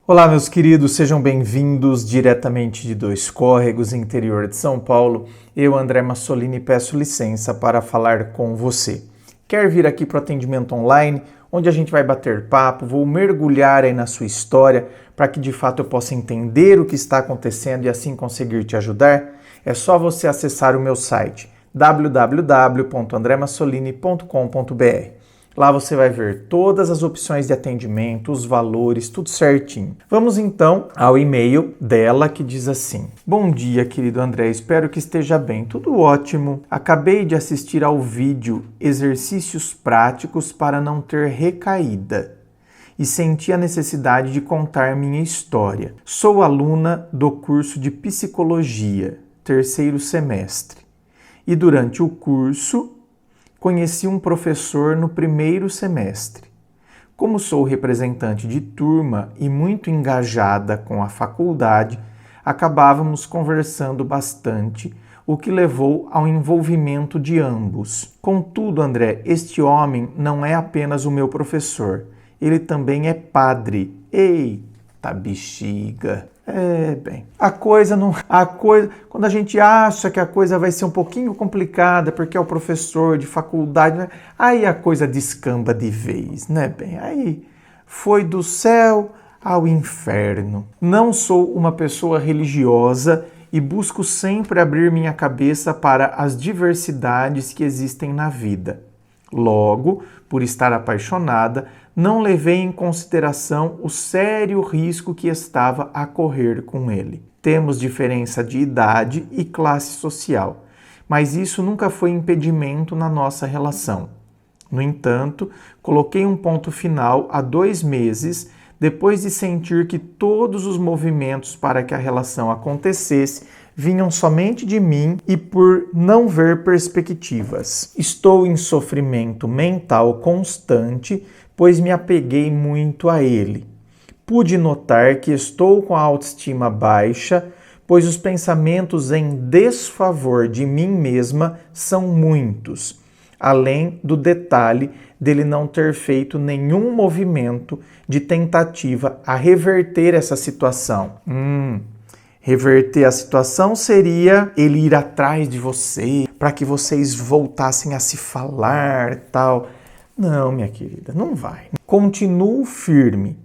Olá, meus queridos, sejam bem-vindos diretamente de Dois Córregos, interior de São Paulo. Eu, André Massolini, peço licença para falar com você. Quer vir aqui para o atendimento online, onde a gente vai bater papo, vou mergulhar aí na sua história para que de fato eu possa entender o que está acontecendo e assim conseguir te ajudar? É só você acessar o meu site www.andremassolini.com.br. Lá você vai ver todas as opções de atendimento, os valores, tudo certinho. Vamos então ao e-mail dela que diz assim: Bom dia, querido André, espero que esteja bem. Tudo ótimo. Acabei de assistir ao vídeo Exercícios Práticos para não ter recaída e senti a necessidade de contar minha história. Sou aluna do curso de Psicologia, 3º semestre, e durante o curso conheci um professor no 1º semestre. Como sou representante de turma e muito engajada com a faculdade, acabávamos conversando bastante, o que levou ao envolvimento de ambos. Contudo, André, este homem não é apenas o meu professor, ele também é padre. Eita bexiga! Quando a gente acha que a coisa vai ser um pouquinho complicada, porque é o professor de faculdade, né? Aí a coisa descamba de vez, né, bem? Aí foi do céu ao inferno. Não sou uma pessoa religiosa e busco sempre abrir minha cabeça para as diversidades que existem na vida. Logo, por estar apaixonada, não levei em consideração o sério risco que estava a correr com ele. Temos diferença de idade e classe social, mas isso nunca foi impedimento na nossa relação. No entanto, coloquei um ponto final há 2 meses, depois de sentir que todos os movimentos para que a relação acontecesse vinham somente de mim e por não ver perspectivas. Estou em sofrimento mental constante, pois me apeguei muito a ele. Pude notar que estou com a autoestima baixa, pois os pensamentos em desfavor de mim mesma são muitos, além do detalhe dele não ter feito nenhum movimento de tentativa a reverter essa situação. Reverter a situação seria ele ir atrás de você, para que vocês voltassem a se falar, tal. Não, minha querida, não vai. Continuo firme.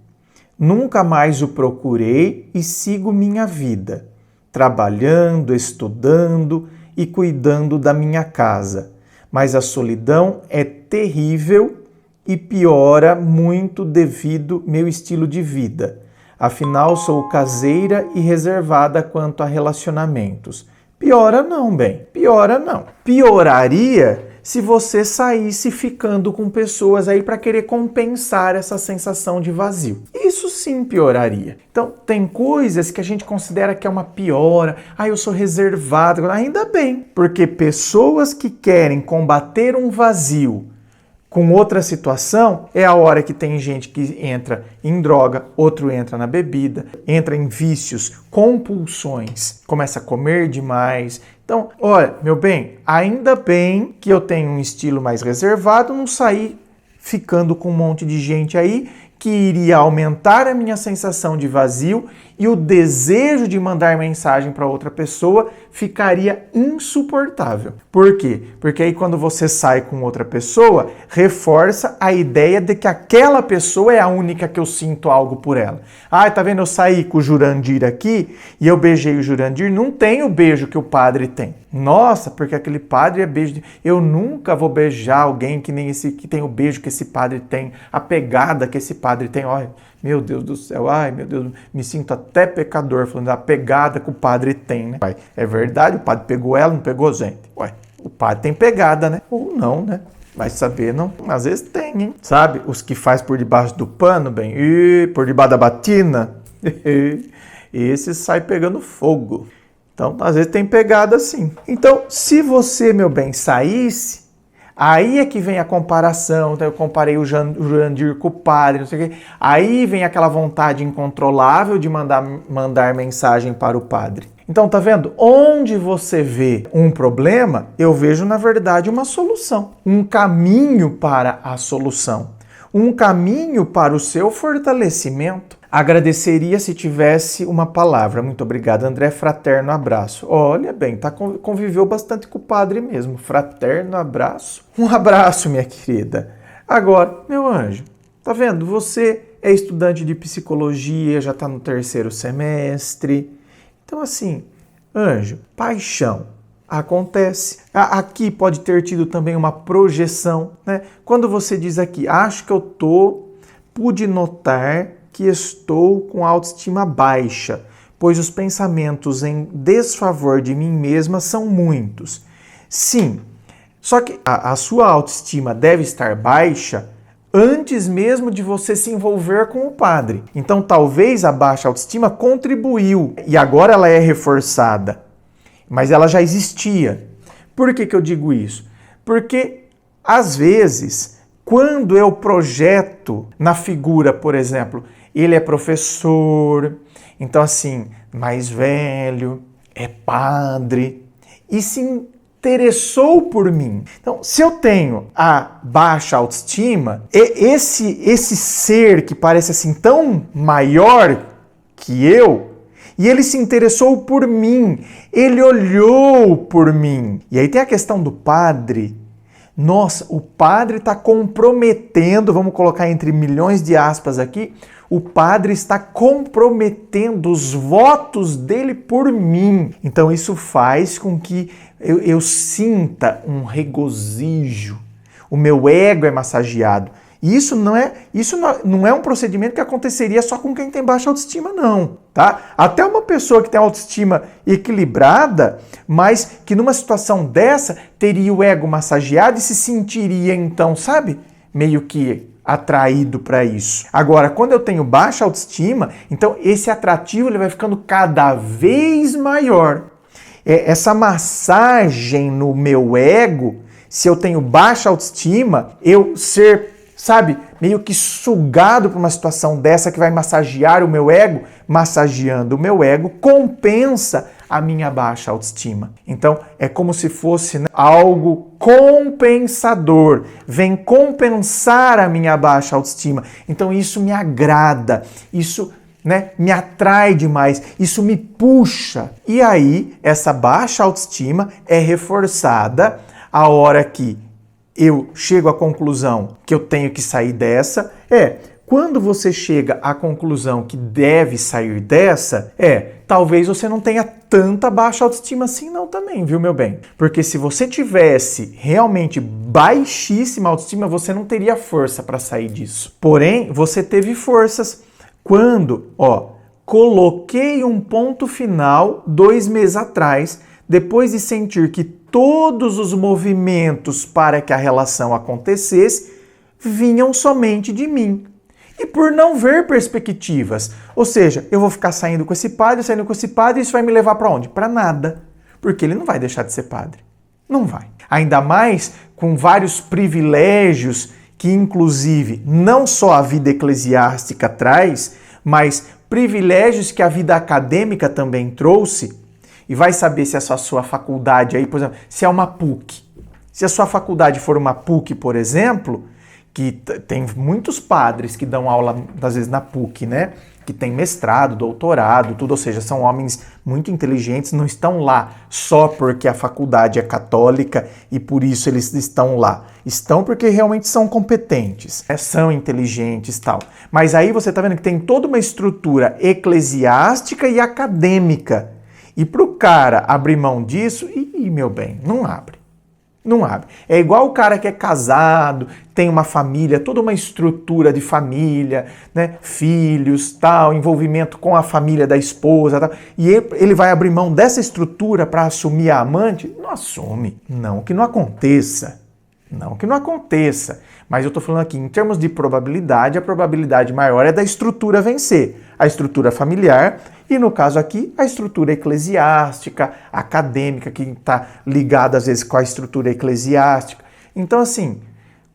Nunca mais o procurei e sigo minha vida, trabalhando, estudando e cuidando da minha casa. Mas a solidão é terrível e piora muito devido ao meu estilo de vida. Afinal, sou caseira e reservada quanto a relacionamentos. Piora não, bem. Piora não. Pioraria se você saísse ficando com pessoas aí para querer compensar essa sensação de vazio. Isso sim pioraria. Então, tem coisas que a gente considera que é uma piora. Eu sou reservada. Ainda bem, porque pessoas que querem combater um vazio com outra situação, é a hora que tem gente que entra em droga, outro entra na bebida, entra em vícios, compulsões, começa a comer demais. Então, olha, meu bem, ainda bem que eu tenho um estilo mais reservado, não sair ficando com um monte de gente aí que iria aumentar a minha sensação de vazio e o desejo de mandar mensagem para outra pessoa ficaria insuportável. Por quê? Porque aí quando você sai com outra pessoa, reforça a ideia de que aquela pessoa é a única que eu sinto algo por ela. Tá vendo? Eu saí com o Jurandir aqui e eu beijei o Jurandir, não tem o beijo que o padre tem. Nossa, porque aquele padre é beijo. Eu nunca vou beijar alguém que nem esse, que tem o beijo que esse padre tem, a pegada que esse padre tem. Olha, meu Deus do céu, meu Deus, me sinto até pecador falando da pegada que o padre tem, né? É verdade, o padre pegou ela, não pegou, gente? O padre tem pegada, né? Ou não, né? Vai saber, não? Às vezes tem, hein? Sabe, os que faz por debaixo do pano, bem, por debaixo da batina, esse sai pegando fogo. Então, às vezes tem pegada sim. Então, se você, meu bem, saísse, aí é que vem a comparação. Então, eu comparei o Jurandir com o padre, não sei o quê. Aí vem aquela vontade incontrolável de mandar mensagem para o padre. Então, tá vendo? Onde você vê um problema, eu vejo, na verdade, uma solução. Um caminho para a solução. Um caminho para o seu fortalecimento. Agradeceria se tivesse uma palavra. Muito obrigado, André. Fraterno abraço. Olha bem, conviveu bastante com o padre mesmo. Fraterno abraço. Um abraço, minha querida. Agora, meu anjo, tá vendo? Você é estudante de psicologia, já está no 3º semestre. Então, assim, anjo, paixão acontece. Aqui pode ter tido também uma projeção, né? Quando você diz aqui, acho que pude notar que estou com autoestima baixa, pois os pensamentos em desfavor de mim mesma são muitos. Sim, só que a sua autoestima deve estar baixa antes mesmo de você se envolver com o padre. Então, talvez a baixa autoestima contribuiu e agora ela é reforçada, mas ela já existia. Por que eu digo isso? Porque, às vezes, quando eu projeto na figura, por exemplo, ele é professor, então assim, mais velho, é padre, e se interessou por mim. Então, se eu tenho a baixa autoestima, esse ser que parece assim tão maior que eu, e ele se interessou por mim, ele olhou por mim. E aí tem a questão do padre. Nossa, o padre está comprometendo, vamos colocar entre milhões de aspas aqui, o padre está comprometendo os votos dele por mim. Então isso faz com que eu sinta um regozijo, o meu ego é massageado. E isso não é um procedimento que aconteceria só com quem tem baixa autoestima, não, tá? Até uma pessoa que tem autoestima equilibrada, mas que numa situação dessa teria o ego massageado e se sentiria, então, sabe, meio que atraído para isso. Agora, quando eu tenho baixa autoestima, então esse atrativo ele vai ficando cada vez maior. Essa massagem no meu ego, se eu tenho baixa autoestima, eu ser, sabe, meio que sugado por uma situação dessa que vai massagear o meu ego, massageando o meu ego, compensa a minha baixa autoestima. Então, é como se fosse, né, algo compensador, vem compensar a minha baixa autoestima. Então, isso me agrada, isso, né, me atrai demais, isso me puxa. E aí, essa baixa autoestima é reforçada a hora que eu chego à conclusão que eu tenho que sair dessa. Quando você chega à conclusão que deve sair dessa, talvez você não tenha tanta baixa autoestima assim não também, viu, meu bem? Porque se você tivesse realmente baixíssima autoestima, você não teria força para sair disso. Porém, você teve forças quando, coloquei um ponto final 2 meses atrás, depois de sentir que todos os movimentos para que a relação acontecesse vinham somente de mim. E por não ver perspectivas. Ou seja, eu vou ficar saindo com esse padre, e isso vai me levar para onde? Para nada. Porque ele não vai deixar de ser padre. Não vai. Ainda mais com vários privilégios que, inclusive, não só a vida eclesiástica traz, mas privilégios que a vida acadêmica também trouxe. E vai saber se a sua faculdade aí, por exemplo, se é uma PUC. Se a sua faculdade for uma PUC, por exemplo, que tem muitos padres que dão aula, às vezes, na PUC, né? Que tem mestrado, doutorado, tudo, ou seja, são homens muito inteligentes, não estão lá só porque a faculdade é católica e por isso eles estão lá. Estão porque realmente são competentes, né? São inteligentes e tal. Mas aí você está vendo que tem toda uma estrutura eclesiástica e acadêmica. E para o cara abrir mão disso, meu bem, não abre. Não abre. É igual o cara que é casado, tem uma família, toda uma estrutura de família, né? Filhos, tal, envolvimento com a família da esposa, tal. E ele vai abrir mão dessa estrutura para assumir a amante? Não assume. Não que não aconteça. Não que não aconteça. Mas eu estou falando aqui, em termos de probabilidade, a probabilidade maior é da estrutura vencer. A estrutura familiar e, no caso aqui, a estrutura eclesiástica, acadêmica, que está ligada, às vezes, com a estrutura eclesiástica. Então, assim,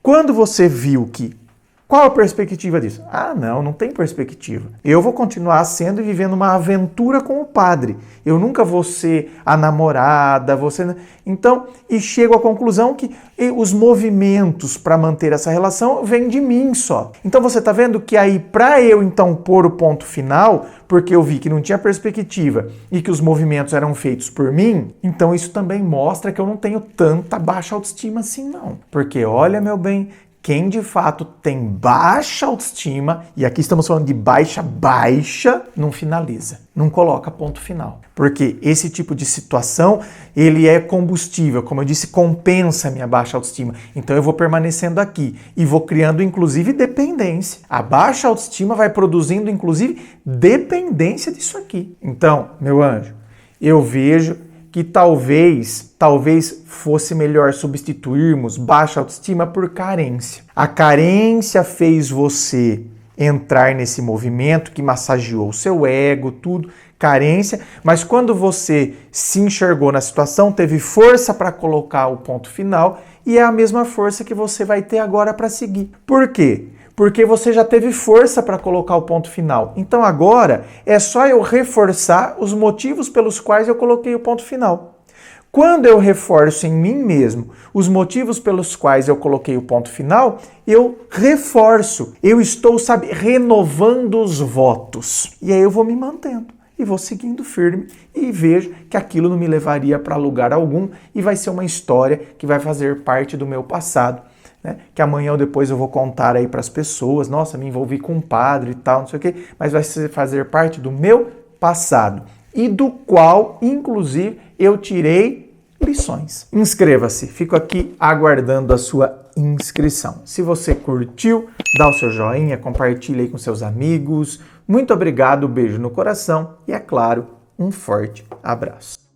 quando você viu que Qual a perspectiva disso? Ah, não tem perspectiva. Eu vou continuar sendo e vivendo uma aventura com o padre. Eu nunca vou ser a namorada, Então, e chego à conclusão que os movimentos para manter essa relação vêm de mim só. Então você está vendo que aí, para eu então pôr o ponto final, porque eu vi que não tinha perspectiva e que os movimentos eram feitos por mim, então isso também mostra que eu não tenho tanta baixa autoestima assim não. Porque olha, meu bem, quem de fato tem baixa autoestima, e aqui estamos falando de baixa, não finaliza, não coloca ponto final. Porque esse tipo de situação, ele é combustível, como eu disse, compensa a minha baixa autoestima. Então eu vou permanecendo aqui e vou criando inclusive dependência. A baixa autoestima vai produzindo inclusive dependência disso aqui. Então, meu anjo, eu vejo que talvez fosse melhor substituirmos baixa autoestima por carência. A carência fez você entrar nesse movimento que massageou o seu ego, tudo, carência, mas quando você se enxergou na situação, teve força para colocar o ponto final e é a mesma força que você vai ter agora para seguir. Por quê? Porque você já teve força para colocar o ponto final. Então agora é só eu reforçar os motivos pelos quais eu coloquei o ponto final. Quando eu reforço em mim mesmo os motivos pelos quais eu coloquei o ponto final, eu reforço. Eu estou, renovando os votos. E aí eu vou me mantendo. E vou seguindo firme e vejo que aquilo não me levaria para lugar algum e vai ser uma história que vai fazer parte do meu passado. Né? Que amanhã ou depois eu vou contar aí para as pessoas, nossa, me envolvi com um padre e tal, não sei o quê, mas vai fazer parte do meu passado e do qual, inclusive, eu tirei lições. Inscreva-se, fico aqui aguardando a sua inscrição. Se você curtiu, dá o seu joinha, compartilha aí com seus amigos. Muito obrigado, beijo no coração e, é claro, um forte abraço.